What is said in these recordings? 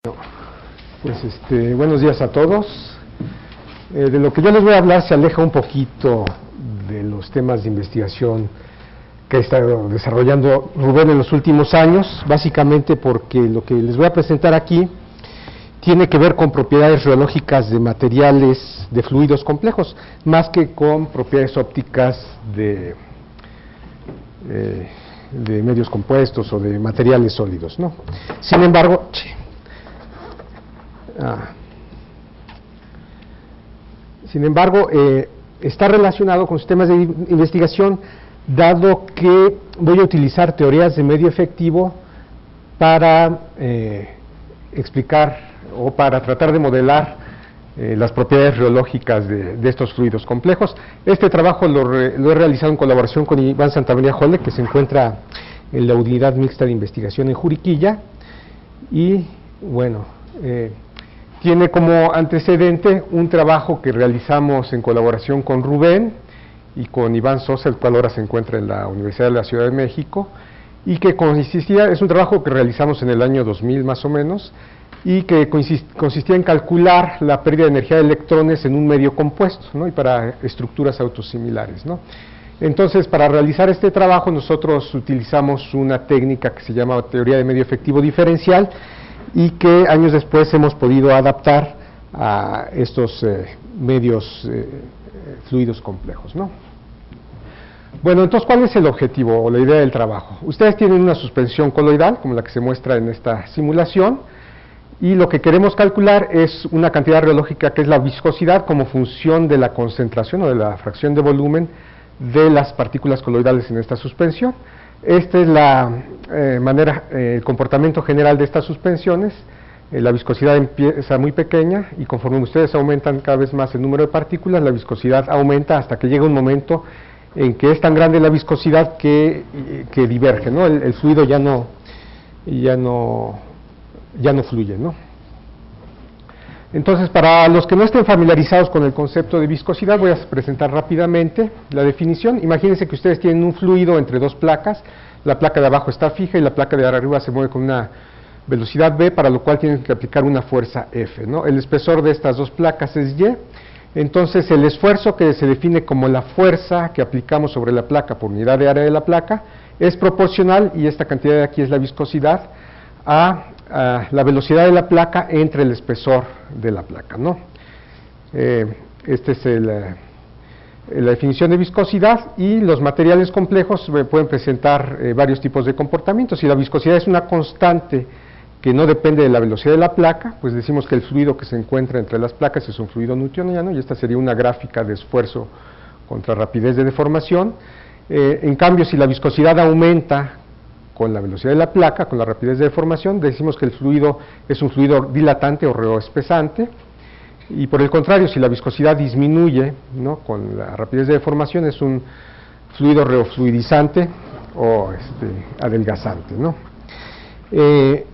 Pues buenos días a todos. De lo que yo les voy a hablar se aleja un poquito de los temas de investigación que ha estado desarrollando Rubén en los últimos años, básicamente porque lo que les voy a presentar aquí tiene que ver con propiedades reológicas de materiales, de fluidos complejos, más que con propiedades ópticas de medios compuestos o de materiales sólidos, ¿no? Sin embargo, está relacionado con sistemas de investigación, dado que voy a utilizar teorías de medio efectivo para explicar o para tratar de modelar las propiedades reológicas de estos fluidos complejos. Este trabajo lo he realizado en colaboración con Iván Santamaría Jolle, que se encuentra en la Unidad Mixta de Investigación en Juriquilla, y bueno, tiene como antecedente un trabajo que realizamos en colaboración con Rubén y con Iván Sosa, el cual ahora se encuentra en la Universidad de la Ciudad de México, y que es un trabajo que realizamos en el año 2000 más o menos, y que consistía en calcular la pérdida de energía de electrones en un medio compuesto, ¿no? Y para estructuras autosimilares, ¿no? Entonces, para realizar este trabajo nosotros utilizamos una técnica que se llama teoría de medio efectivo diferencial, y que años después hemos podido adaptar a estos medios fluidos complejos, ¿no? Bueno, entonces, ¿cuál es el objetivo o la idea del trabajo? Ustedes tienen una suspensión coloidal, como la que se muestra en esta simulación, y lo que queremos calcular es una cantidad reológica que es la viscosidad como función de la concentración o de la fracción de volumen de las partículas coloidales en esta suspensión. Esta es la el comportamiento general de estas suspensiones. La viscosidad empieza muy pequeña y conforme ustedes aumentan cada vez más el número de partículas, la viscosidad aumenta hasta que llega un momento en que es tan grande la viscosidad que diverge, ¿no? El fluido ya no fluye, ¿no? Entonces, para los que no estén familiarizados con el concepto de viscosidad, voy a presentar rápidamente la definición. Imagínense que ustedes tienen un fluido entre dos placas, la placa de abajo está fija y la placa de arriba se mueve con una velocidad v, para lo cual tienen que aplicar una fuerza F, ¿no? El espesor de estas dos placas es Y, entonces el esfuerzo que se define como la fuerza que aplicamos sobre la placa por unidad de área de la placa es proporcional, y esta cantidad de aquí es la viscosidad, a la velocidad de la placa entre el espesor de la placa, ¿no? Esta es la definición de viscosidad, y los materiales complejos pueden presentar varios tipos de comportamientos. Si la viscosidad es una constante que no depende de la velocidad de la placa, pues decimos que el fluido que se encuentra entre las placas es un fluido newtoniano, y esta sería una gráfica de esfuerzo contra rapidez de deformación. En cambio, si la viscosidad aumenta con la velocidad de la placa, con la rapidez de deformación, decimos que el fluido es un fluido dilatante o reoespesante, y por el contrario, si la viscosidad disminuye, ¿no?, con la rapidez de deformación, es un fluido reofluidizante o adelgazante, ¿no?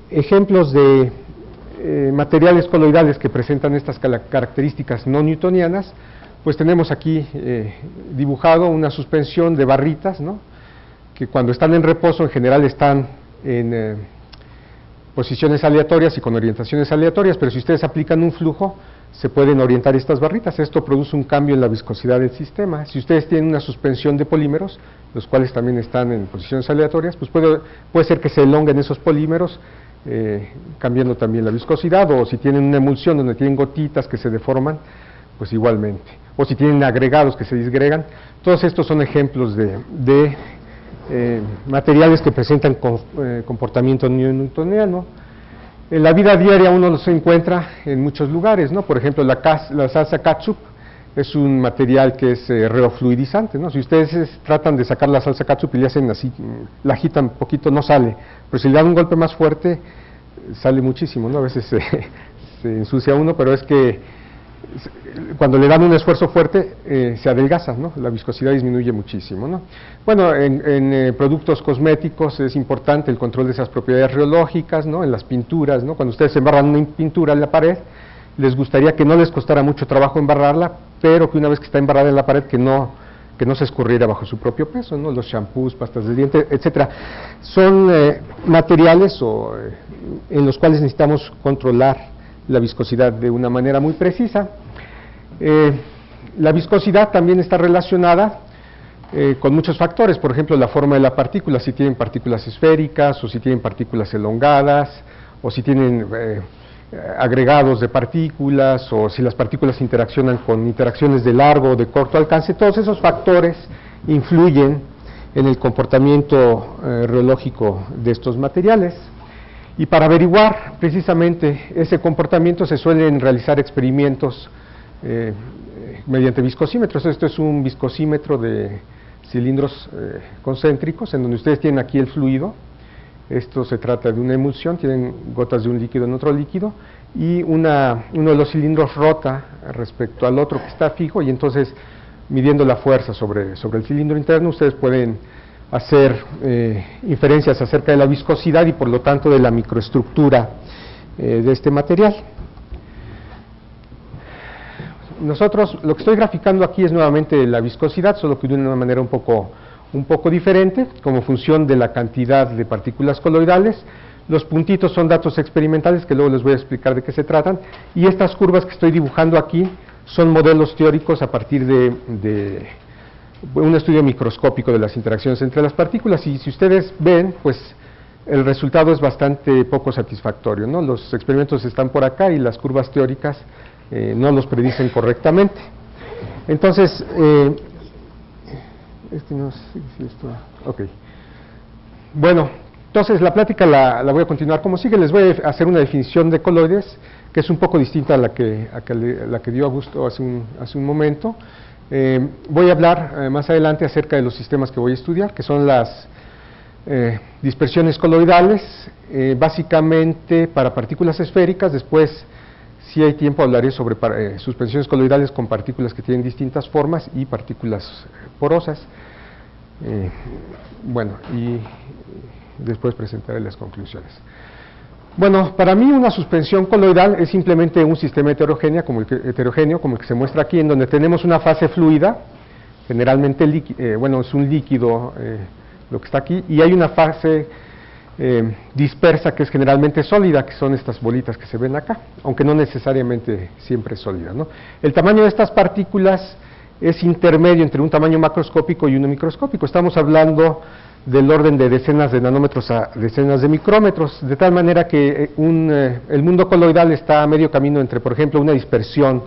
Ejemplos de materiales coloidales que presentan estas características no newtonianas, pues tenemos aquí dibujado una suspensión de barritas, ¿no?, que cuando están en reposo en general están en posiciones aleatorias y con orientaciones aleatorias, pero si ustedes aplican un flujo se pueden orientar estas barritas. Esto produce un cambio en la viscosidad del sistema. Si ustedes tienen una suspensión de polímeros, los cuales también están en posiciones aleatorias, pues puede ser que se elonguen esos polímeros, cambiando también la viscosidad, o si tienen una emulsión donde tienen gotitas que se deforman, pues igualmente, o si tienen agregados que se disgregan. Todos estos son ejemplos de materiales que presentan comportamiento newtoniano. En la vida diaria uno los encuentra en muchos lugares, ¿no? Por ejemplo, la salsa ketchup es un material que es reofluidizante, ¿no? Si ustedes tratan de sacar la salsa ketchup y le hacen así, la agitan un poquito, no sale, pero si le dan un golpe más fuerte, sale muchísimo, ¿no? A veces se ensucia uno, pero es que cuando le dan un esfuerzo fuerte se adelgaza, ¿no? La viscosidad disminuye muchísimo, ¿no? Bueno, en productos cosméticos es importante el control de esas propiedades reológicas, ¿no? En las pinturas, ¿no? Cuando ustedes embarran una pintura en la pared, les gustaría que no les costara mucho trabajo embarrarla, pero que una vez que está embarrada en la pared que no que no se escurriera bajo su propio peso, ¿no? Los champús, pastas de diente, etcétera. Son materiales en los cuales necesitamos controlar la viscosidad de una manera muy precisa. La viscosidad también está relacionada con muchos factores, por ejemplo, la forma de la partícula, si tienen partículas esféricas o si tienen partículas elongadas o si tienen agregados de partículas o si las partículas interaccionan con interacciones de largo o de corto alcance. Todos esos factores influyen en el comportamiento reológico de estos materiales. Y para averiguar precisamente ese comportamiento se suelen realizar experimentos mediante viscosímetros. Esto es un viscosímetro de cilindros concéntricos en donde ustedes tienen aquí el fluido. Esto se trata de una emulsión, tienen gotas de un líquido en otro líquido y uno de los cilindros rota respecto al otro que está fijo, y entonces midiendo la fuerza sobre el cilindro interno ustedes pueden hacer inferencias acerca de la viscosidad y por lo tanto de la microestructura de este material. Nosotros, lo que estoy graficando aquí es nuevamente la viscosidad, solo que de una manera un poco diferente, como función de la cantidad de partículas coloidales. Los puntitos son datos experimentales que luego les voy a explicar de qué se tratan, y estas curvas que estoy dibujando aquí son modelos teóricos a partir de un estudio microscópico de las interacciones entre las partículas, y si ustedes ven, pues el resultado es bastante poco satisfactorio, ¿no? Los experimentos están por acá y las curvas teóricas no los predicen correctamente. Entonces, bueno, entonces la plática la voy a continuar como sigue. Les voy a hacer una definición de coloides que es un poco distinta a la que dio Augusto hace un momento. Voy a hablar más adelante acerca de los sistemas que voy a estudiar, que son las dispersiones coloidales, básicamente para partículas esféricas. Después, si hay tiempo, hablaré sobre suspensiones coloidales con partículas que tienen distintas formas y partículas porosas. Bueno, y después presentaré las conclusiones. Bueno, para mí una suspensión coloidal es simplemente un sistema heterogéneo como el que se muestra aquí, en donde tenemos una fase fluida, generalmente es un líquido lo que está aquí, y hay una fase dispersa que es generalmente sólida, que son estas bolitas que se ven acá, aunque no necesariamente siempre es sólida, ¿no? El tamaño de estas partículas es intermedio entre un tamaño macroscópico y uno microscópico. Estamos hablando del orden de decenas de nanómetros a decenas de micrómetros, de tal manera que el mundo coloidal está a medio camino entre, por ejemplo, una dispersión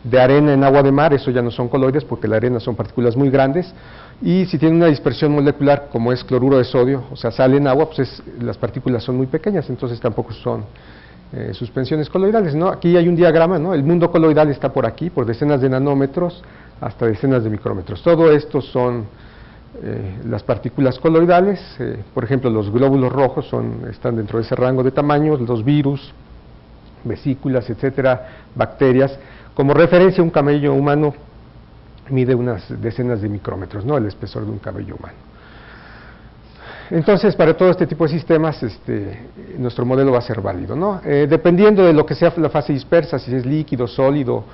de arena en agua de mar. Eso ya no son coloides porque la arena son partículas muy grandes, y si tiene una dispersión molecular como es cloruro de sodio, o sea, sal en agua, pues las partículas son muy pequeñas, entonces tampoco son suspensiones coloidales, ¿no? Aquí hay un diagrama, ¿no? El mundo coloidal está por aquí, por decenas de nanómetros hasta decenas de micrómetros. Todo esto son las partículas coloidales. Por ejemplo, los glóbulos rojos están dentro de ese rango de tamaños, los virus, vesículas, etcétera, bacterias. Como referencia, un cabello humano mide unas decenas de micrómetros, ¿no? El espesor de un cabello humano. Entonces, para todo este tipo de sistemas, nuestro modelo va a ser válido, ¿no? Dependiendo de lo que sea la fase dispersa, si es líquido, sólido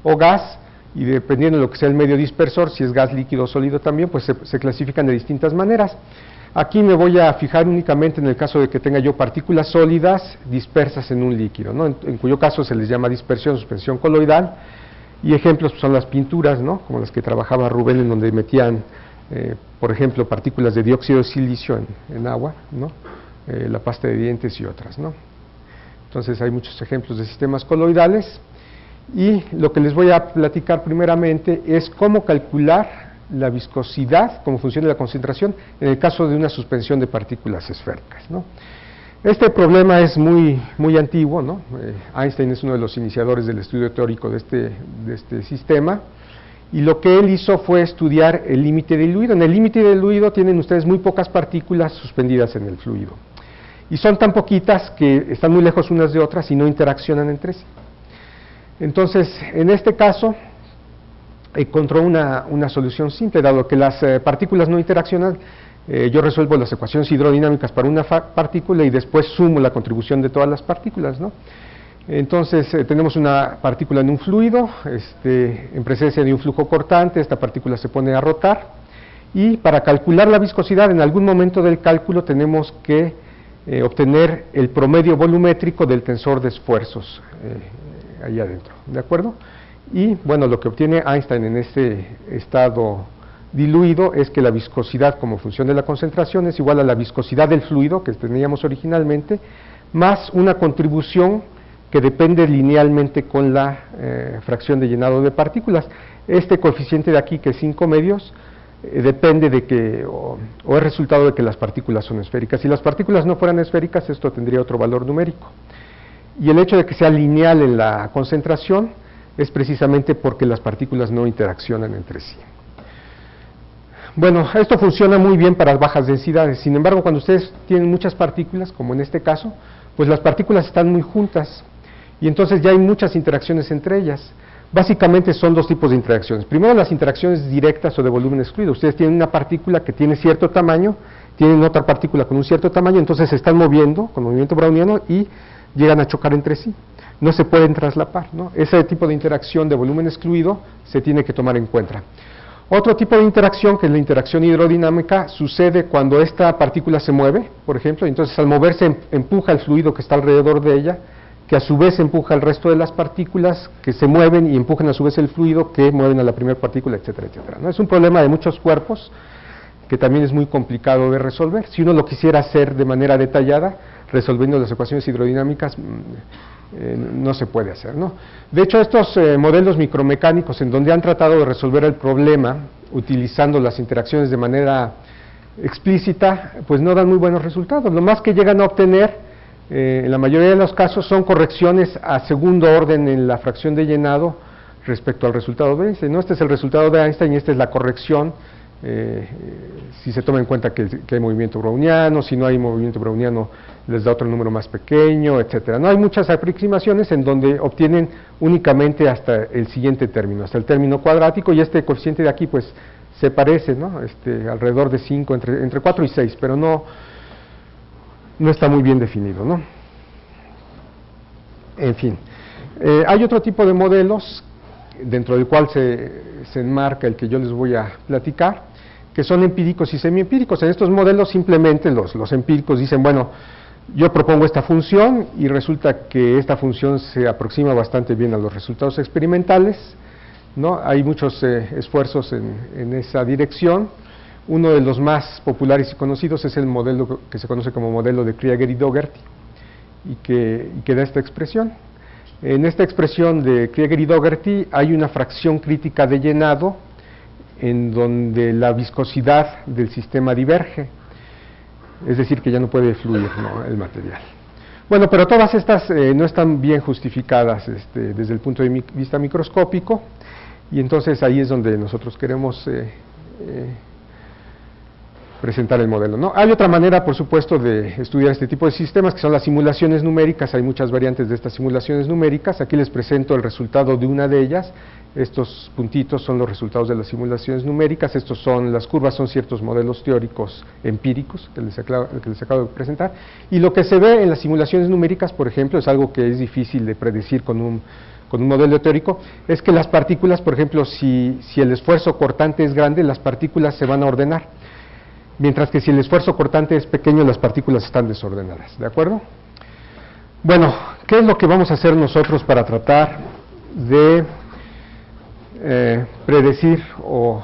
o gas, y dependiendo de lo que sea el medio dispersor, si es gas, líquido o sólido también, pues se clasifican de distintas maneras. Aquí me voy a fijar únicamente en el caso de que tenga yo partículas sólidas dispersas en un líquido, ¿no? En cuyo caso se les llama dispersión, suspensión coloidal, y ejemplos son las pinturas, ¿no? Como las que trabajaba Rubén, en donde metían, por ejemplo, partículas de dióxido de silicio en agua, ¿no? La pasta de dientes y otras, ¿no? Entonces hay muchos ejemplos de sistemas coloidales, y lo que les voy a platicar primeramente es cómo calcular la viscosidad como función de la concentración en el caso de una suspensión de partículas esféricas, ¿no? Este problema es muy antiguo, ¿no? Einstein es uno de los iniciadores del estudio teórico de este sistema, y lo que él hizo fue estudiar el límite diluido. En el límite diluido tienen ustedes muy pocas partículas suspendidas en el fluido, y son tan poquitas que están muy lejos unas de otras y no interaccionan entre sí. Entonces, en este caso, encontró una solución simple. Dado que las partículas no interaccionan, yo resuelvo las ecuaciones hidrodinámicas para una partícula y después sumo la contribución de todas las partículas, ¿no? Entonces tenemos una partícula en un fluido, en presencia de un flujo cortante, esta partícula se pone a rotar, y para calcular la viscosidad, en algún momento del cálculo tenemos que obtener el promedio volumétrico del tensor de esfuerzos ahí adentro, ¿de acuerdo? Y bueno, lo que obtiene Einstein en este estado diluido es que la viscosidad como función de la concentración es igual a la viscosidad del fluido que teníamos originalmente, más una contribución que depende linealmente con la fracción de llenado de partículas. Este coeficiente de aquí, que es 5 medios, depende de que, o es resultado de que las partículas son esféricas. Si las partículas no fueran esféricas, esto tendría otro valor numérico. Y el hecho de que sea lineal en la concentración es precisamente porque las partículas no interaccionan entre sí. Bueno, esto funciona muy bien para bajas densidades. Sin embargo, cuando ustedes tienen muchas partículas, como en este caso, pues las partículas están muy juntas y entonces ya hay muchas interacciones entre ellas. Básicamente son dos tipos de interacciones. Primero, las interacciones directas o de volumen excluido. Ustedes tienen una partícula que tiene cierto tamaño, tienen otra partícula con un cierto tamaño, entonces se están moviendo con movimiento browniano y llegan a chocar entre sí. No se pueden traslapar, ¿no? Ese tipo de interacción de volumen excluido se tiene que tomar en cuenta. Otro tipo de interacción, que es la interacción hidrodinámica, sucede cuando esta partícula se mueve, por ejemplo, entonces al moverse empuja el fluido que está alrededor de ella, que a su vez empuja al resto de las partículas que se mueven y empujan a su vez el fluido que mueven a la primera partícula, etcétera, etcétera, ¿no? Es un problema de muchos cuerpos que también es muy complicado de resolver. Si uno lo quisiera hacer de manera detallada, resolviendo las ecuaciones hidrodinámicas, no se puede hacer, ¿no? De hecho, estos modelos micromecánicos en donde han tratado de resolver el problema utilizando las interacciones de manera explícita, pues no dan muy buenos resultados. Lo más que llegan a obtener en la mayoría de los casos son correcciones a segundo orden en la fracción de llenado respecto al resultado de Einstein, ¿no? Este es el resultado de Einstein y esta es la corrección, si se toma en cuenta que hay movimiento browniano. Si no hay movimiento browniano les da otro número más pequeño, etcétera. No hay muchas aproximaciones en donde obtienen únicamente hasta el siguiente término, hasta el término cuadrático, y este coeficiente de aquí pues se parece, ¿no? Alrededor de 5, entre 4 y 6, pero no está muy bien definido, ¿no? En fin, hay otro tipo de modelos dentro del cual se enmarca el que yo les voy a platicar, que son empíricos y semiempíricos. En estos modelos simplemente los empíricos dicen, bueno, yo propongo esta función y resulta que esta función se aproxima bastante bien a los resultados experimentales, ¿no? Hay muchos esfuerzos en esa dirección. Uno de los más populares y conocidos es el modelo que se conoce como modelo de Krieger y Dougherty, y que da esta expresión. En esta expresión de Krieger y Dougherty hay una fracción crítica de llenado en donde la viscosidad del sistema diverge, es decir, que ya no puede fluir, ¿no?, el material. Bueno, pero todas estas no están bien justificadas desde el punto de vista microscópico, y entonces ahí es donde nosotros queremos presentar el modelo, ¿no? Hay otra manera, por supuesto, de estudiar este tipo de sistemas, que son las simulaciones numéricas. Hay muchas variantes de estas simulaciones numéricas. Aquí les presento el resultado de una de ellas. Estos puntitos son los resultados de las simulaciones numéricas. Las curvas son ciertos modelos teóricos empíricos que les acabo de presentar. Y lo que se ve en las simulaciones numéricas, por ejemplo, es algo que es difícil de predecir con un modelo teórico, es que las partículas, por ejemplo, si el esfuerzo cortante es grande, las partículas se van a ordenar. Mientras que si el esfuerzo cortante es pequeño, las partículas están desordenadas, ¿de acuerdo? Bueno, ¿qué es lo que vamos a hacer nosotros para tratar de predecir o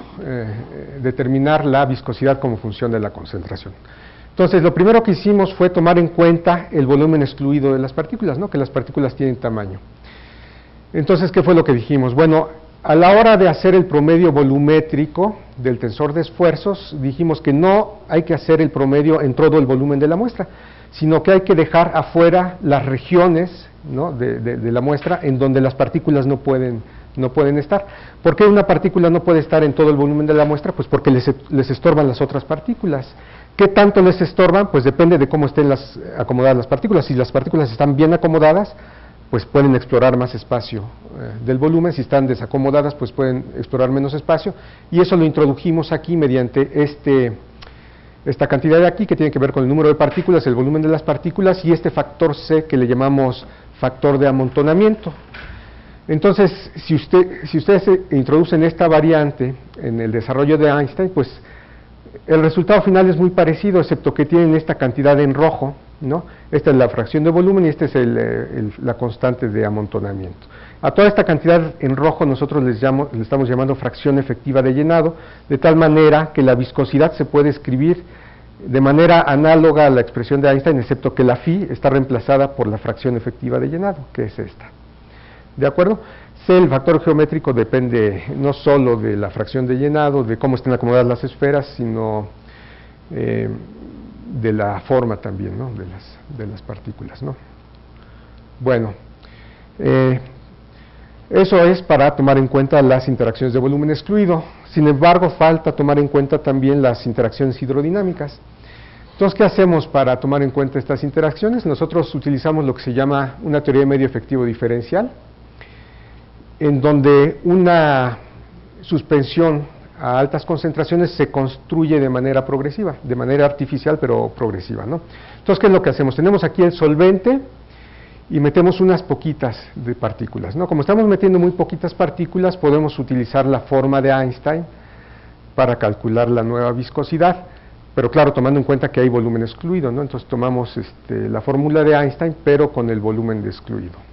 determinar la viscosidad como función de la concentración? Entonces, lo primero que hicimos fue tomar en cuenta el volumen excluido de las partículas, ¿no?, que las partículas tienen tamaño. Entonces, ¿qué fue lo que dijimos? Bueno, a la hora de hacer el promedio volumétrico del tensor de esfuerzos, dijimos que no hay que hacer el promedio en todo el volumen de la muestra, sino que hay que dejar afuera las regiones, ¿no?, de la muestra en donde las partículas no pueden estar. ¿Por qué una partícula no puede estar en todo el volumen de la muestra? Pues porque les estorban las otras partículas. ¿Qué tanto les estorban? Pues depende de cómo estén acomodadas las partículas. Si las partículas están bien acomodadas, pues pueden explorar más espacio del volumen. Si están desacomodadas, pues pueden explorar menos espacio, y eso lo introdujimos aquí mediante esta cantidad de aquí, que tiene que ver con el número de partículas, el volumen de las partículas, y este factor C, que le llamamos factor de amontonamiento. Entonces, si ustedes introducen esta variante en el desarrollo de Einstein, pues el resultado final es muy parecido, excepto que tienen esta cantidad en rojo, ¿no? Esta es la fracción de volumen y esta es la constante de amontonamiento. A toda esta cantidad en rojo nosotros le estamos llamando fracción efectiva de llenado, de tal manera que la viscosidad se puede escribir de manera análoga a la expresión de Einstein, excepto que la phi está reemplazada por la fracción efectiva de llenado, que es esta. ¿De acuerdo? El factor geométrico depende no solo de la fracción de llenado, de cómo estén acomodadas las esferas, sino de la forma también, ¿no? de las partículas, ¿no? Bueno, eso es para tomar en cuenta las interacciones de volumen excluido. Sin embargo, falta tomar en cuenta también las interacciones hidrodinámicas. Entonces, ¿qué hacemos para tomar en cuenta estas interacciones? Nosotros utilizamos lo que se llama una teoría de medio efectivo diferencial, en donde una suspensión a altas concentraciones se construye de manera progresiva, de manera artificial pero progresiva, ¿no? Entonces, ¿qué es lo que hacemos? Tenemos aquí el solvente y metemos unas poquitas de partículas, ¿no? Como estamos metiendo muy poquitas partículas, podemos utilizar la forma de Einstein para calcular la nueva viscosidad, pero claro, tomando en cuenta que hay volumen excluido, ¿no? Entonces tomamos la fórmula de Einstein, pero con el volumen de excluido.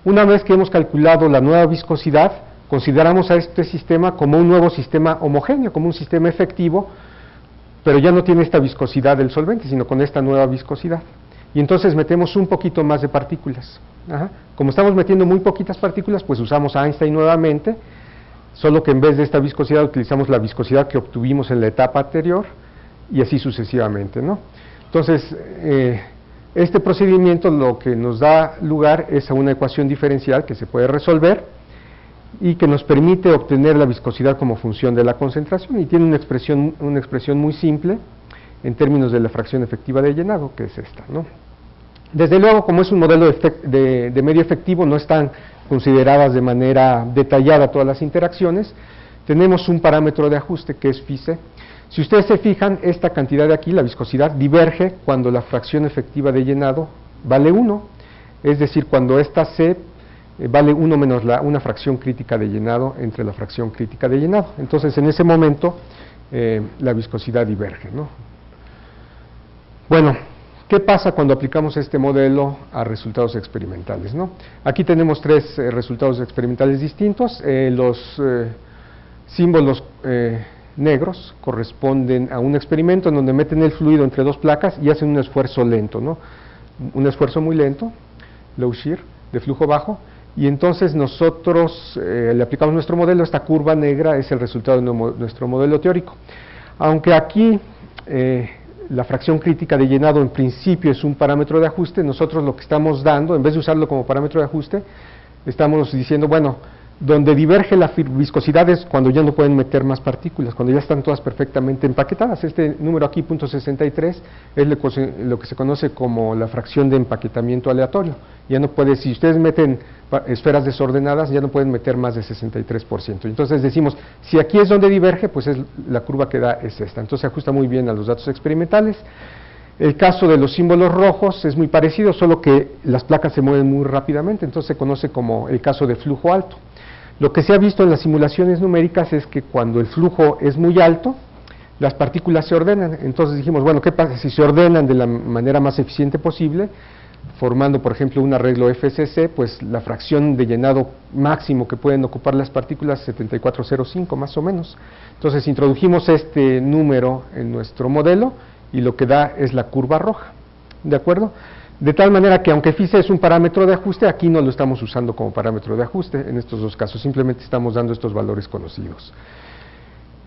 Una vez que hemos calculado la nueva viscosidad, consideramos a este sistema como un nuevo sistema homogéneo, como un sistema efectivo, pero ya no tiene esta viscosidad del solvente, sino con esta nueva viscosidad. Y entonces metemos un poquito más de partículas. Como estamos metiendo muy poquitas partículas, pues usamos a Einstein nuevamente, solo que en vez de esta viscosidad utilizamos la viscosidad que obtuvimos en la etapa anterior, y así sucesivamente, ¿no? Entonces, este procedimiento lo que nos da lugar es a una ecuación diferencial que se puede resolver y que nos permite obtener la viscosidad como función de la concentración, y tiene una expresión muy simple en términos de la fracción efectiva de llenado, que es esta, ¿no? Desde luego, como es un modelo de medio efectivo, no están consideradas de manera detallada todas las interacciones. Tenemos un parámetro de ajuste que es phi-c. Si ustedes se fijan, esta cantidad de aquí, la viscosidad, diverge cuando la fracción efectiva de llenado vale 1, es decir, cuando esta C vale 1 menos una fracción crítica de llenado entre la fracción crítica de llenado. Entonces, en ese momento, la viscosidad diverge, ¿no? Bueno, ¿qué pasa cuando aplicamos este modelo a resultados experimentales, ¿no? Aquí tenemos tres resultados experimentales distintos. Los símbolos negros corresponden a un experimento en donde meten el fluido entre dos placas y hacen un esfuerzo lento, ¿no? Un esfuerzo muy lento, low shear, de flujo bajo, y entonces nosotros le aplicamos nuestro modelo. Esta curva negra es el resultado de nuestro modelo teórico. Aunque aquí la fracción crítica de llenado en principio es un parámetro de ajuste, nosotros lo que estamos dando, en vez de usarlo como parámetro de ajuste, estamos diciendo, bueno, donde diverge la viscosidad es cuando ya no pueden meter más partículas, cuando ya están todas perfectamente empaquetadas. Este número aquí, .63, es lo que se conoce como la fracción de empaquetamiento aleatorio. Ya no puede, si ustedes meten esferas desordenadas, ya no pueden meter más de 63%. Entonces decimos, si aquí es donde diverge, pues la curva que da es esta. Entonces se ajusta muy bien a los datos experimentales. El caso de los símbolos rojos es muy parecido, solo que las placas se mueven muy rápidamente, entonces se conoce como el caso de flujo alto. Lo que se ha visto en las simulaciones numéricas es que cuando el flujo es muy alto, las partículas se ordenan. Entonces dijimos, bueno, ¿qué pasa si se ordenan de la manera más eficiente posible, formando, por ejemplo, un arreglo FCC? Pues la fracción de llenado máximo que pueden ocupar las partículas es 7405, más o menos. Entonces introdujimos este número en nuestro modelo y lo que da es la curva roja, ¿de acuerdo? De tal manera que aunque phi-c es un parámetro de ajuste, aquí no lo estamos usando como parámetro de ajuste en estos dos casos, simplemente estamos dando estos valores conocidos.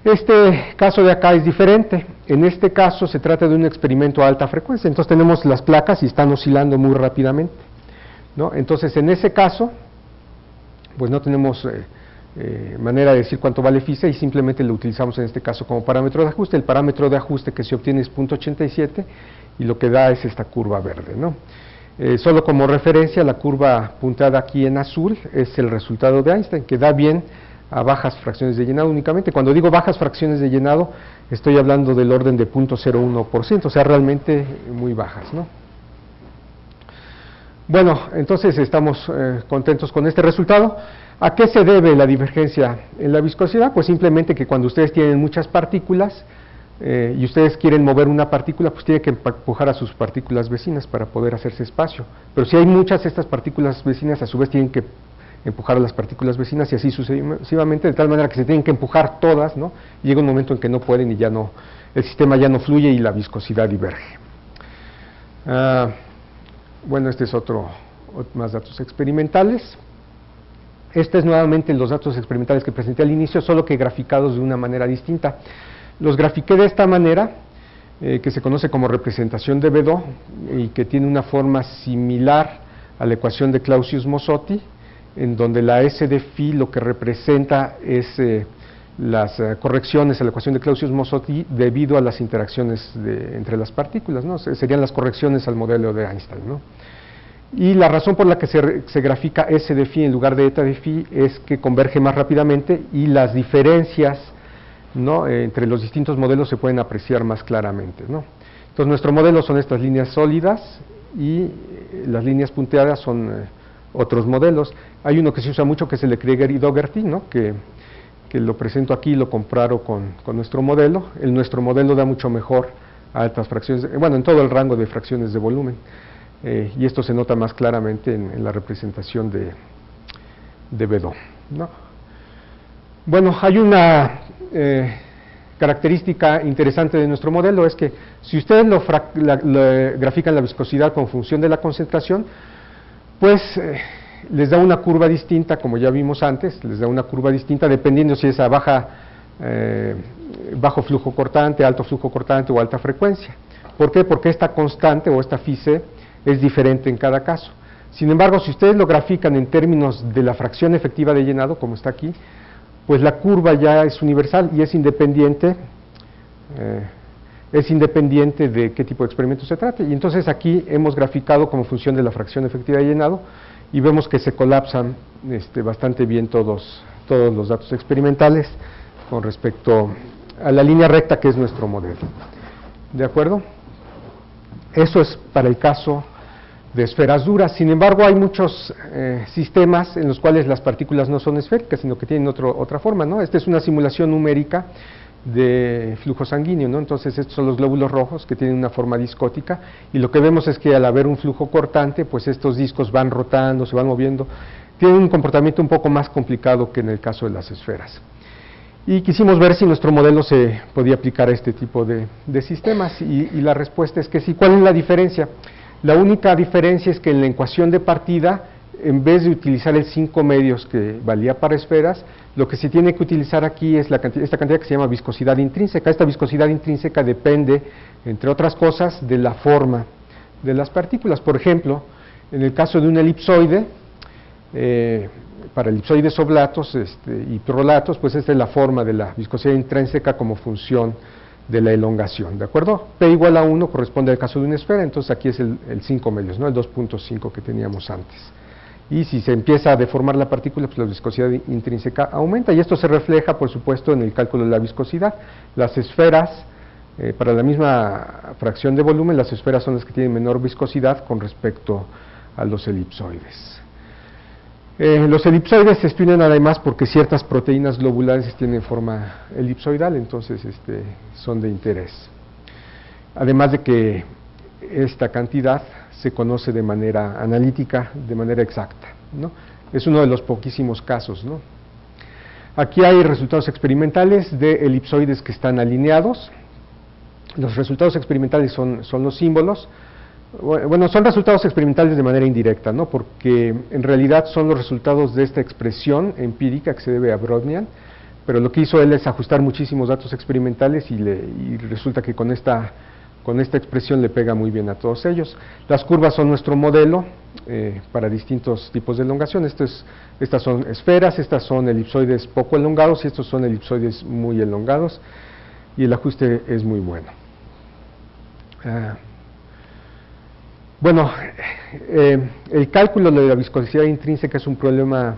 Este caso de acá es diferente. En este caso se trata de un experimento a alta frecuencia, entonces tenemos las placas y están oscilando muy rápidamente, ¿no? Entonces en ese caso, pues no tenemos manera de decir cuánto vale phi-c y simplemente lo utilizamos en este caso como parámetro de ajuste. El parámetro de ajuste que se obtiene es 0.87 y lo que da es esta curva verde, ¿no? Solo como referencia, la curva punteada aquí en azul es el resultado de Einstein, que da bien a bajas fracciones de llenado únicamente. Cuando digo bajas fracciones de llenado, estoy hablando del orden de 0.01%, o sea, realmente muy bajas, ¿no? Bueno, entonces estamos contentos con este resultado. ¿A qué se debe la divergencia en la viscosidad? Pues simplemente que cuando ustedes tienen muchas partículas y ustedes quieren mover una partícula, pues tienen que empujar a sus partículas vecinas para poder hacerse espacio. Pero si hay muchas, estas partículas vecinas a su vez tienen que empujar a las partículas vecinas y así sucesivamente, de tal manera que se tienen que empujar todas, ¿no? Y llega un momento en que no pueden y ya no, el sistema ya no fluye y la viscosidad diverge. Bueno, este es más datos experimentales. Este es nuevamente los datos experimentales que presenté al inicio, solo que graficados de una manera distinta. Los grafiqué de esta manera, que se conoce como representación de Bedeau, y que tiene una forma similar a la ecuación de Clausius-Mozotti, en donde la S de phi lo que representa es las correcciones a la ecuación de Clausius-Mozotti debido a las interacciones entre las partículas, ¿no? Serían las correcciones al modelo de Einstein, ¿no? Y la razón por la que se grafica S de phi en lugar de eta de phi es que converge más rápidamente y las diferencias, ¿no?, entre los distintos modelos se pueden apreciar más claramente, ¿no? Entonces nuestro modelo son estas líneas sólidas y las líneas punteadas son otros modelos. Hay uno que se usa mucho que es el de Krieger y Dougherty, ¿no?, que lo presento aquí, lo comparo con nuestro modelo. Nuestro modelo da mucho mejor a altas fracciones, bueno, en todo el rango de fracciones de volumen. Y esto se nota más claramente en la representación de Bedeau, ¿no? Bueno, hay una característica interesante de nuestro modelo, es que si ustedes lo grafican la viscosidad con función de la concentración, pues les da una curva distinta, como ya vimos antes, les da una curva distinta dependiendo si es a bajo flujo cortante, alto flujo cortante o alta frecuencia. ¿Por qué? Porque esta constante o esta phi c es diferente en cada caso. Sin embargo, si ustedes lo grafican en términos de la fracción efectiva de llenado, como está aquí, pues la curva ya es universal y es independiente de qué tipo de experimento se trate. Y entonces aquí hemos graficado como función de la fracción efectiva de llenado y vemos que se colapsan bastante bien todos los datos experimentales con respecto a la línea recta que es nuestro modelo. ¿De acuerdo? Eso es para el caso de esferas duras. Sin embargo, hay muchos sistemas en los cuales las partículas no son esféricas, sino que tienen otra forma, ¿no? Esta es una simulación numérica de flujo sanguíneo, ¿no? Entonces estos son los glóbulos rojos que tienen una forma discótica y lo que vemos es que al haber un flujo cortante, pues estos discos van rotando, se van moviendo, tienen un comportamiento un poco más complicado que en el caso de las esferas. Y quisimos ver si nuestro modelo se podía aplicar a este tipo de sistemas y la respuesta es que sí. ¿Cuál es la diferencia? La única diferencia es que en la ecuación de partida, en vez de utilizar el 5 medios que valía para esferas, lo que se tiene que utilizar aquí es esta cantidad que se llama viscosidad intrínseca. Esta viscosidad intrínseca depende, entre otras cosas, de la forma de las partículas. Por ejemplo, en el caso de un elipsoide, para elipsoides oblatos y prolatos, pues esta es la forma de la viscosidad intrínseca como función de la elongación, ¿de acuerdo? P igual a 1 corresponde al caso de una esfera, entonces aquí es el 5 medios, ¿no?, el 2.5 que teníamos antes. Y si se empieza a deformar la partícula, pues la viscosidad intrínseca aumenta, y esto se refleja, por supuesto, en el cálculo de la viscosidad. Las esferas, para la misma fracción de volumen, las esferas son las que tienen menor viscosidad con respecto a los elipsoides. Los elipsoides se estudian además porque ciertas proteínas globulares tienen forma elipsoidal, entonces son de interés. Además de que esta cantidad se conoce de manera analítica, de manera exacta, ¿no? Es uno de los poquísimos casos, ¿no? Aquí hay resultados experimentales de elipsoides que están alineados. Los resultados experimentales son los símbolos. Bueno, son resultados experimentales de manera indirecta, ¿no?, porque en realidad son los resultados de esta expresión empírica que se debe a Brodnian, pero lo que hizo él es ajustar muchísimos datos experimentales y resulta que con esta expresión le pega muy bien a todos ellos. Las curvas son nuestro modelo para distintos tipos de elongación. Estas son esferas, estas son elipsoides poco elongados y estos son elipsoides muy elongados, y el ajuste es muy bueno. Bueno, el cálculo de la viscosidad intrínseca es un problema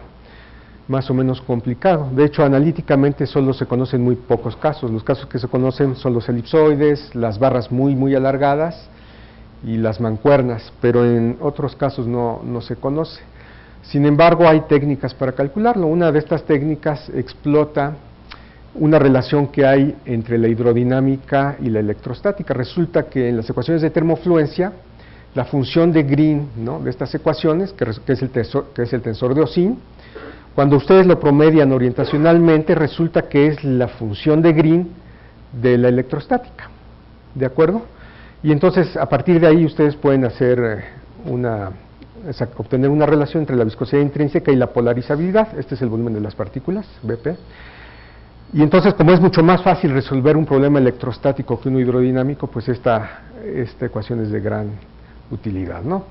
más o menos complicado. De hecho, analíticamente solo se conocen muy pocos casos. Los casos que se conocen son los elipsoides, las barras muy alargadas y las mancuernas, pero en otros casos no se conoce. Sin embargo, hay técnicas para calcularlo. Una de estas técnicas explota una relación que hay entre la hidrodinámica y la electrostática. Resulta que en las ecuaciones de termofluencia, la función de Green, ¿no?, de estas ecuaciones, que es el tensor de Oseen, cuando ustedes lo promedian orientacionalmente, resulta que es la función de Green de la electrostática. ¿De acuerdo? Y entonces, a partir de ahí, ustedes pueden hacer obtener una relación entre la viscosidad intrínseca y la polarizabilidad. Este es el volumen de las partículas, Vp. Y entonces, como es mucho más fácil resolver un problema electrostático que uno hidrodinámico, pues esta ecuación es de gran utilidad, ¿no?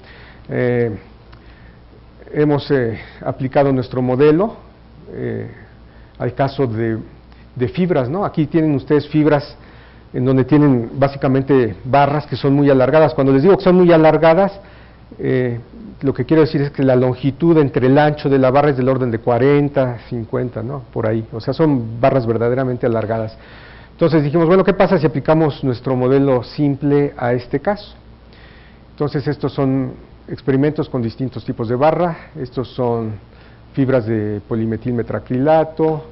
Hemos aplicado nuestro modelo al caso de fibras, ¿no? Aquí tienen ustedes fibras en donde tienen básicamente barras que son muy alargadas. Cuando les digo que son muy alargadas, lo que quiero decir es que la longitud entre el ancho de la barra es del orden de 40, 50, ¿no? Por ahí. O sea, son barras verdaderamente alargadas. Entonces dijimos, bueno, ¿qué pasa si aplicamos nuestro modelo simple a este caso? Entonces, estos son experimentos con distintos tipos de barra. Estos son fibras de polimetilmetracrilato,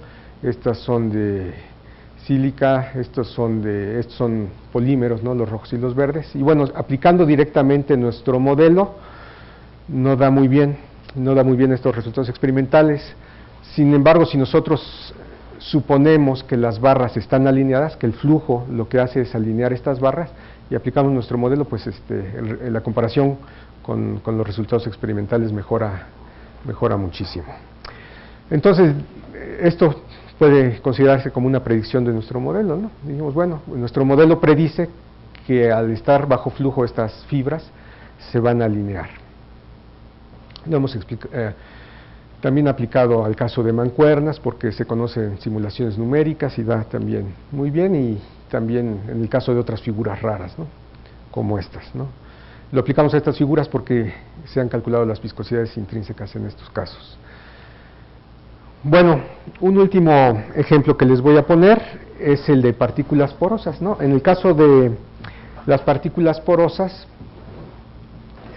estas son de sílica, estos son polímeros, ¿no?, los rojos y los verdes. Y bueno, aplicando directamente nuestro modelo, no da muy bien estos resultados experimentales. Sin embargo, si nosotros suponemos que las barras están alineadas, que el flujo lo que hace es alinear estas barras, y aplicamos nuestro modelo, pues la comparación con los resultados experimentales mejora muchísimo. Entonces, esto puede considerarse como una predicción de nuestro modelo, ¿no? Dijimos, bueno, nuestro modelo predice que al estar bajo flujo estas fibras se van a alinear. Lo hemos también aplicado al caso de mancuernas, porque se conocen simulaciones numéricas y da también muy bien, y también en el caso de otras figuras raras, ¿no?, como estas, ¿no? Lo aplicamos a estas figuras porque se han calculado las viscosidades intrínsecas en estos casos. Bueno, un último ejemplo que les voy a poner es el de partículas porosas, ¿no? En el caso de las partículas porosas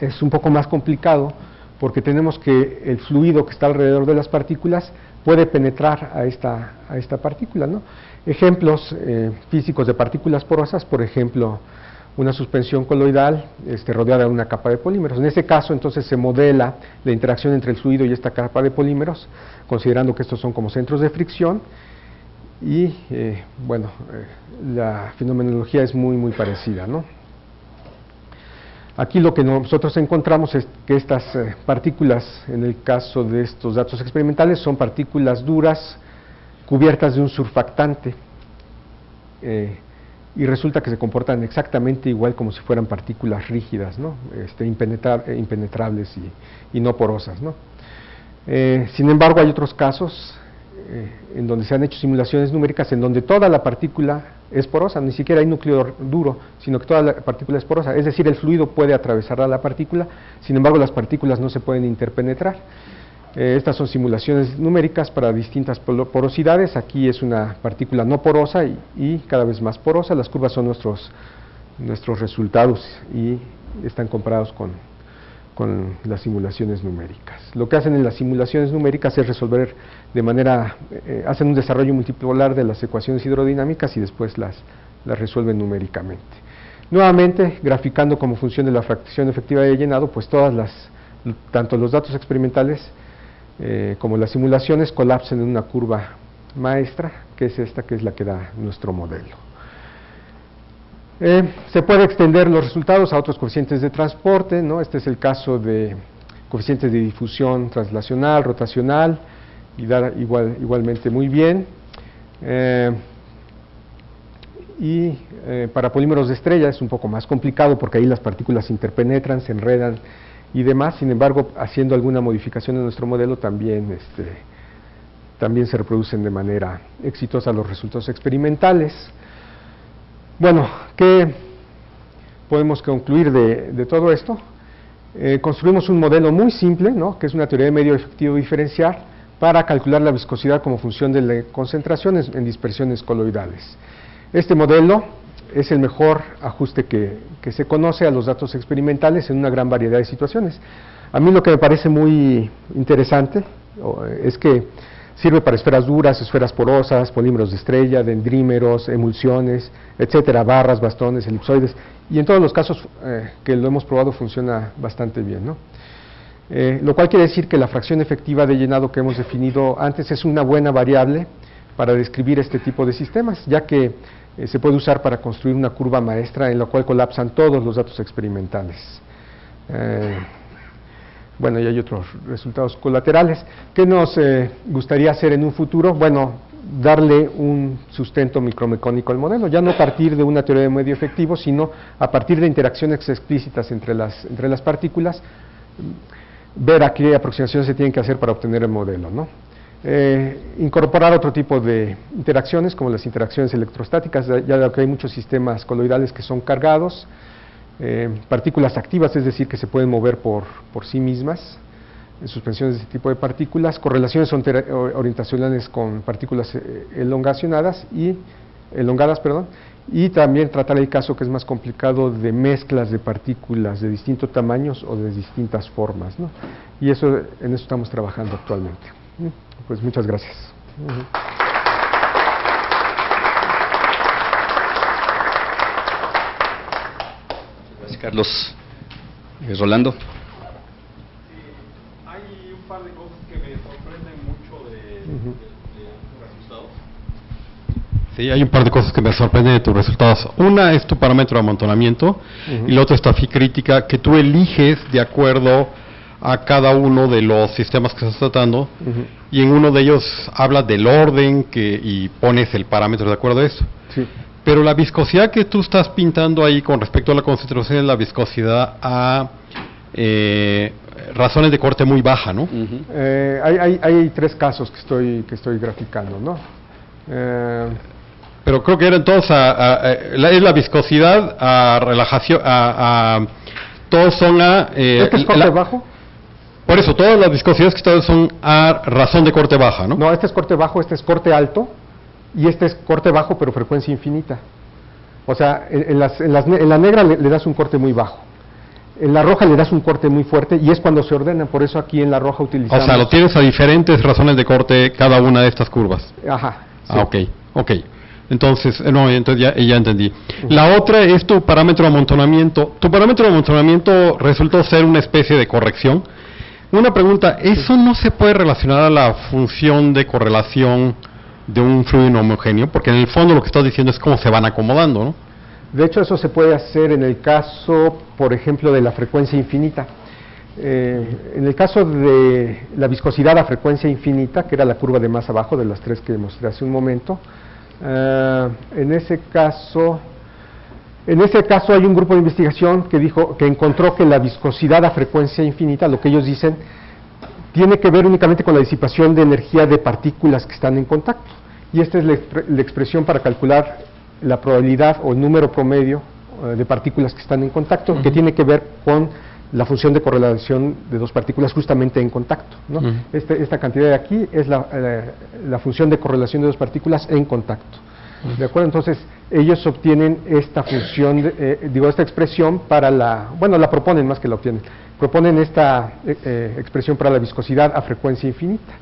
es un poco más complicado, porque tenemos que el fluido que está alrededor de las partículas puede penetrar a esta partícula, ¿no? Ejemplos físicos de partículas porosas, por ejemplo, una suspensión coloidal rodeada de una capa de polímeros. En este caso, entonces, se modela la interacción entre el fluido y esta capa de polímeros, considerando que estos son como centros de fricción, y la fenomenología es muy parecida, ¿no? Aquí lo que nosotros encontramos es que estas partículas, en el caso de estos datos experimentales, son partículas duras cubiertas de un surfactante, y resulta que se comportan exactamente igual como si fueran partículas rígidas, ¿no? Impenetrables y no porosas, ¿no? Sin embargo, hay otros casos en donde se han hecho simulaciones numéricas en donde toda la partícula es porosa, ni siquiera hay núcleo duro, sino que toda la partícula es porosa, es decir, el fluido puede atravesar a la partícula, sin embargo las partículas no se pueden interpenetrar. Estas son simulaciones numéricas para distintas porosidades. Aquí es una partícula no porosa y cada vez más porosa. Las curvas son nuestros resultados y están comparados con las simulaciones numéricas. Lo que hacen en las simulaciones numéricas es resolver hacen un desarrollo multipolar de las ecuaciones hidrodinámicas y después las resuelven numéricamente. Nuevamente, graficando como función de la fracción efectiva de llenado, pues tanto los datos experimentales como las simulaciones colapsan en una curva maestra, que es esta, que es la que da nuestro modelo. Se puede extender los resultados a otros coeficientes de transporte, ¿no? Este es el caso de coeficientes de difusión translacional, rotacional, y da igualmente muy bien. Para polímeros de estrella es un poco más complicado, porque ahí las partículas se interpenetran, se enredan y demás. Sin embargo, haciendo alguna modificación en nuestro modelo también se reproducen de manera exitosa los resultados experimentales. Bueno, ¿qué podemos concluir de todo esto? Construimos un modelo muy simple, ¿no?, que es una teoría de medio efectivo diferencial, para calcular la viscosidad como función de la concentración en dispersiones coloidales. Este modelo es el mejor ajuste que se conoce a los datos experimentales en una gran variedad de situaciones. A mí lo que me parece muy interesante es que sirve para esferas duras, esferas porosas, polímeros de estrella, dendrímeros, emulsiones, etcétera, barras, bastones, elipsoides, y en todos los casos que lo hemos probado funciona bastante bien, ¿no? Lo cual quiere decir que la fracción efectiva de llenado que hemos definido antes es una buena variable para describir este tipo de sistemas, ya que se puede usar para construir una curva maestra en la cual colapsan todos los datos experimentales. Bueno, y hay otros resultados colaterales. ¿Qué nos gustaría hacer en un futuro? Bueno, darle un sustento micromecánico al modelo, ya no a partir de una teoría de medio efectivo, sino a partir de interacciones explícitas entre las partículas, ver a qué aproximaciones se tienen que hacer para obtener el modelo, ¿no? Incorporar otro tipo de interacciones, como las interacciones electrostáticas, ya que hay muchos sistemas coloidales que son cargados, partículas activas, es decir, que se pueden mover por sí mismas, suspensiones de este tipo de partículas, correlaciones orientacionales con partículas elongadas, y también tratar el caso que es más complicado de mezclas de partículas de distintos tamaños o de distintas formas, ¿no? Y en eso estamos trabajando actualmente. Pues muchas gracias. Gracias, Carlos. Rolando. Hay un par de cosas que me sorprenden mucho de tus resultados. Sí, hay un par de cosas que me sorprenden de tus resultados. Una es tu parámetro de amontonamiento y la otra es tu AFI crítica, que tú eliges de acuerdo a cada uno de los sistemas que estás tratando, y en uno de ellos hablas del orden y pones el parámetro de acuerdo a eso. Sí. Pero la viscosidad que tú estás pintando ahí con respecto a la concentración es la viscosidad a razones de corte muy baja, ¿no? Hay tres casos que estoy graficando, ¿no? Pero creo que eran todos es la viscosidad a relajación, todos son a... ¿Este es corte bajo? Por eso, todas las viscosidades que están son a razón de corte baja, ¿no? No, este es corte bajo, este es corte alto, y este es corte bajo pero frecuencia infinita. O sea, en la negra le das un corte muy bajo, en la roja le das un corte muy fuerte, y es cuando se ordenan, por eso aquí en la roja utilizamos... O sea, lo tienes a diferentes razones de corte cada una de estas curvas. Ajá. Sí. Ok. Entonces, entonces ya entendí. La otra es tu parámetro de amontonamiento. Tu parámetro de amontonamiento resultó ser una especie de corrección. Una pregunta, ¿eso no se puede relacionar a la función de correlación de un fluido no homogéneo? Porque en el fondo lo que estás diciendo es cómo se van acomodando, ¿no? De hecho, eso se puede hacer en el caso, por ejemplo, de la frecuencia infinita. En el caso de la viscosidad a frecuencia infinita, que era la curva de más abajo de las tres que mostré hace un momento, en ese caso hay un grupo de investigación que encontró que la viscosidad a frecuencia infinita, lo que ellos dicen, tiene que ver únicamente con la disipación de energía de partículas que están en contacto. Y esta es la expresión para calcular la probabilidad o el número promedio de partículas que están en contacto, que tiene que ver con la función de correlación de dos partículas justamente en contacto, ¿no? Esta cantidad de aquí es la función de correlación de dos partículas en contacto. ¿De acuerdo? Entonces, ellos obtienen esta función, esta expresión para la proponen más que la obtienen, proponen esta expresión para la viscosidad a frecuencia infinita.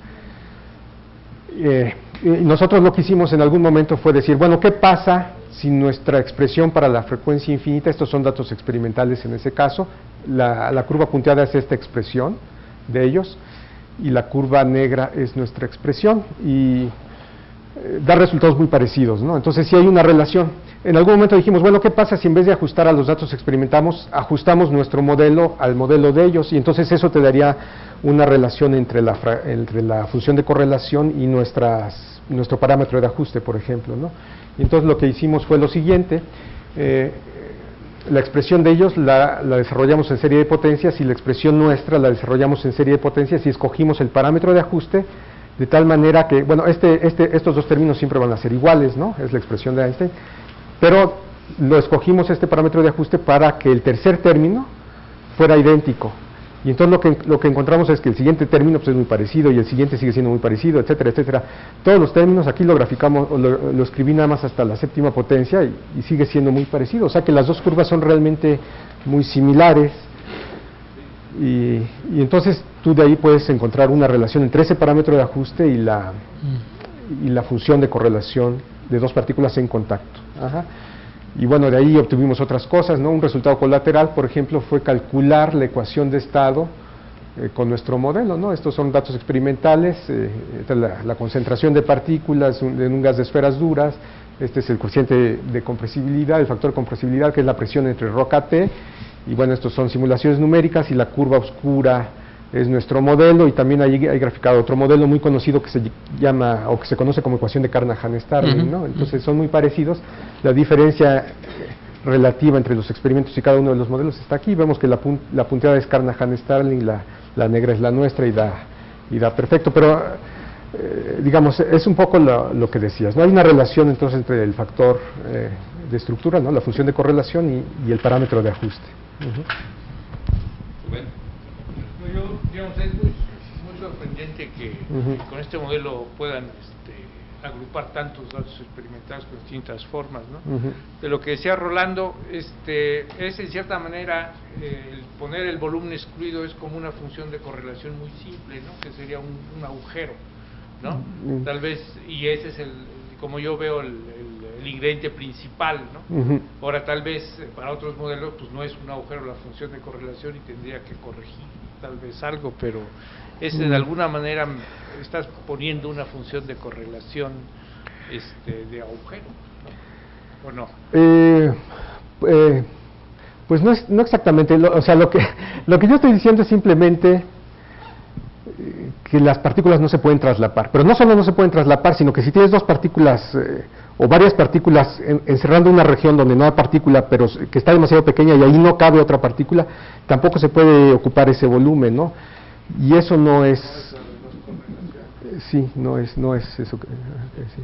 Y nosotros lo que hicimos en algún momento fue decir, bueno, ¿qué pasa si nuestra expresión para la frecuencia infinita, estos son datos experimentales en ese caso, la curva punteada es esta expresión de ellos, y la curva negra es nuestra expresión, y da resultados muy parecidos, ¿no? Entonces sí hay una relación. En algún momento dijimos, bueno, ¿qué pasa si en vez de ajustar a los datos experimentamos, ajustamos nuestro modelo al modelo de ellos? Y entonces eso te daría una relación entre la función de correlación y nuestro parámetro de ajuste, por ejemplo, ¿no? Y entonces lo que hicimos fue lo siguiente, la expresión de ellos la desarrollamos en serie de potencias, y la expresión nuestra la desarrollamos en serie de potencias, y escogimos el parámetro de ajuste de tal manera que, bueno, estos dos términos siempre van a ser iguales, ¿no? Es la expresión de Einstein, pero lo escogimos este parámetro de ajuste para que el tercer término fuera idéntico, Y entonces lo que encontramos es que el siguiente término pues, es muy parecido y el siguiente sigue siendo muy parecido, etcétera, etcétera. Todos los términos aquí lo graficamos, lo escribí nada más hasta la séptima potencia y sigue siendo muy parecido. O sea que las dos curvas son realmente muy similares y entonces tú de ahí puedes encontrar una relación entre ese parámetro de ajuste y la función de correlación de dos partículas en contacto. Ajá. Y bueno, de ahí obtuvimos otras cosas, ¿no? Un resultado colateral, por ejemplo, fue calcular la ecuación de estado con nuestro modelo, ¿no? Estos son datos experimentales, la concentración de partículas en un gas de esferas duras, este es el coeficiente de compresibilidad, el factor de compresibilidad, que es la presión entre ρ-K-T, y bueno, estos son simulaciones numéricas, y la curva oscura es nuestro modelo, y también hay graficado otro modelo muy conocido que se llama, o que se conoce como ecuación de Carnahan-Starling, ¿no? Entonces son muy parecidos. La diferencia relativa entre los experimentos y cada uno de los modelos está aquí. Vemos que la punteada es Carnahan-Starling, la negra es la nuestra y da perfecto, pero digamos, es un poco lo que decías, ¿no? Hay una relación entonces entre el factor de estructura, ¿no? La función de correlación y el parámetro de ajuste. Digamos, es muy sorprendente que con este modelo puedan agrupar tantos datos experimentales con distintas formas, ¿no? De lo que decía Rolando, es en cierta manera el poner el volumen excluido es como una función de correlación muy simple, ¿no? Que sería un agujero, ¿no? Tal vez, y ese es como yo veo el ingrediente principal, ¿no? Ahora tal vez para otros modelos pues no es un agujero la función de correlación y tendría que corregir tal vez algo, pero de alguna manera estás poniendo una función de correlación de agujero, ¿no? ¿O no? Pues no exactamente, o sea, lo que yo estoy diciendo es simplemente que las partículas no se pueden traslapar, pero no solo no se pueden traslapar, sino que si tienes dos partículas o varias partículas encerrando una región donde no hay partícula, pero que está demasiado pequeña y ahí no cabe otra partícula, tampoco se puede ocupar ese volumen, ¿no? Y eso no es, sí, no es eso que sí.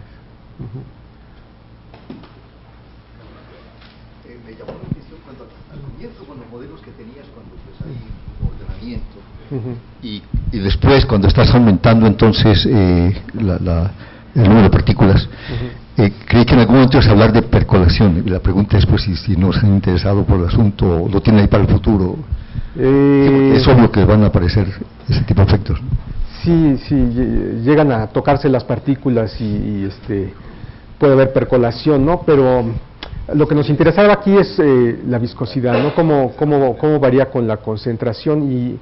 Me llamó la atención cuando al comienzo con los modelos que tenías cuando pues hay un ordenamiento y después cuando estás aumentando entonces el número de partículas, creí que en algún momento ibas a hablar de percolación. La pregunta es pues si nos han interesado por el asunto o lo tienen ahí para el futuro. Es obvio que van a aparecer ese tipo de efectos. Sí, llegan a tocarse las partículas y puede haber percolación, ¿no? Pero lo que nos interesaba aquí es la viscosidad, ¿no? Cómo varía con la concentración y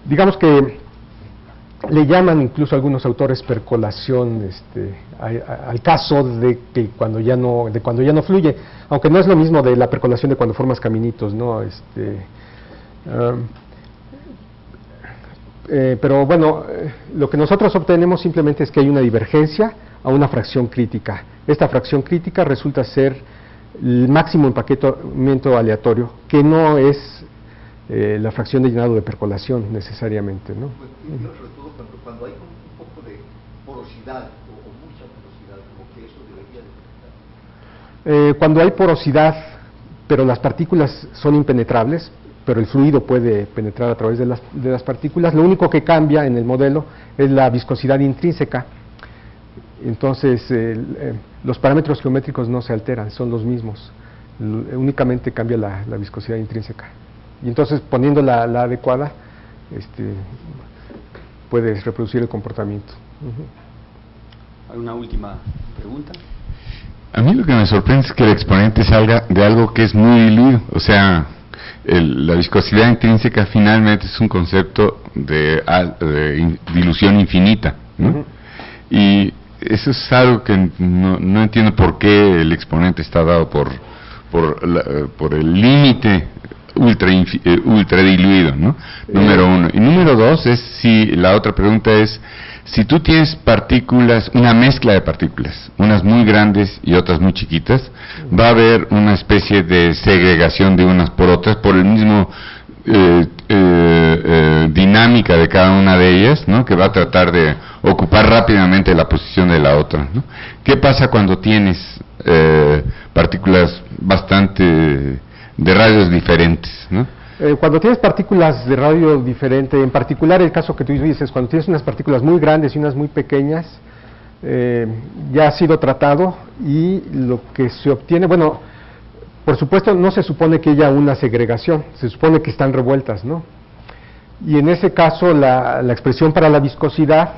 digamos que le llaman incluso algunos autores percolación al caso de que cuando ya no fluye, aunque no es lo mismo de la percolación de cuando formas caminitos, ¿no? Pero bueno, lo que nosotros obtenemos simplemente es que hay una divergencia a una fracción crítica. Esta fracción crítica resulta ser el máximo empaquetamiento aleatorio, que no es la fracción de llenado de percolación necesariamente, ¿no? Pues, sobre todo cuando hay un poco de porosidad o mucha porosidad, como que eso debería de... Cuando hay porosidad, pero las partículas son impenetrables, pero el fluido puede penetrar a través de las partículas, lo único que cambia en el modelo es la viscosidad intrínseca. Entonces, los parámetros geométricos no se alteran, son los mismos, únicamente cambia la viscosidad intrínseca. Y entonces, poniendo la adecuada, puedes reproducir el comportamiento. ¿Alguna última pregunta? A mí lo que me sorprende es que el exponente salga de algo que es muy diluido, o sea, la viscosidad intrínseca finalmente es un concepto de dilución infinita, ¿no? Y eso es algo que no entiendo por qué el exponente está dado por el límite ultra diluido, ¿no? Número uno. Y número dos es la otra pregunta es, si tú tienes partículas, una mezcla de partículas, unas muy grandes y otras muy chiquitas, va a haber una especie de segregación de unas por otras por el mismo dinámica de cada una de ellas, ¿no? Que va a tratar de ocupar rápidamente la posición de la otra, ¿no? ¿Qué pasa cuando tienes partículas bastante radios diferentes, ¿no? Cuando tienes partículas de radio diferente, en particular el caso que tú dices, cuando tienes unas partículas muy grandes y unas muy pequeñas, ya ha sido tratado y lo que se obtiene, bueno, por supuesto no se supone que haya una segregación, se supone que están revueltas, ¿no? Y en ese caso la expresión para la viscosidad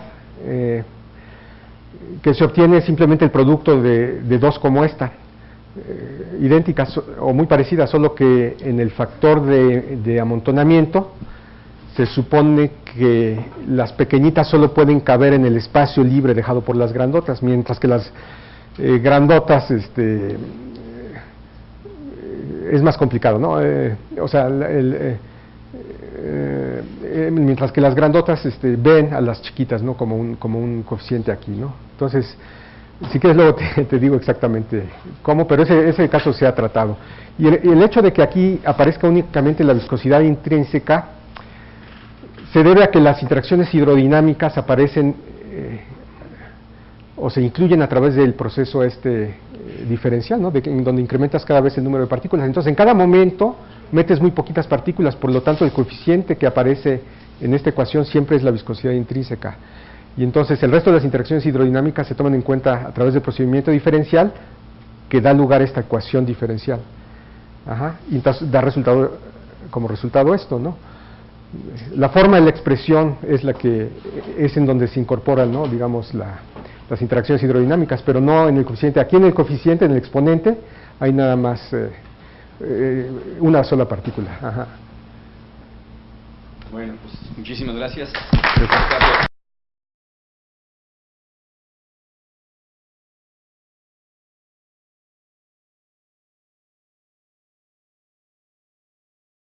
que se obtiene es simplemente el producto de dos como esta, idénticas o muy parecidas, solo que en el factor de amontonamiento se supone que las pequeñitas solo pueden caber en el espacio libre dejado por las grandotas, mientras que las grandotas es más complicado, ¿no? O sea, mientras que las grandotas ven a las chiquitas, ¿no? Como un coeficiente aquí, ¿no? Entonces, si quieres luego te digo exactamente cómo, pero ese caso se ha tratado. Y el hecho de que aquí aparezca únicamente la viscosidad intrínseca se debe a que las interacciones hidrodinámicas aparecen o se incluyen a través del proceso diferencial, ¿no? Donde incrementas cada vez el número de partículas. Entonces, en cada momento metes muy poquitas partículas, por lo tanto el coeficiente que aparece en esta ecuación siempre es la viscosidad intrínseca. Y entonces el resto de las interacciones hidrodinámicas se toman en cuenta a través del procedimiento diferencial que da lugar a esta ecuación diferencial. Y entonces da como resultado esto, ¿no? La forma de la expresión es la que es en donde se incorporan, ¿no? Digamos, las interacciones hidrodinámicas, pero no en el coeficiente. Aquí en el coeficiente, en el exponente, hay nada más una sola partícula. Bueno, pues muchísimas gracias.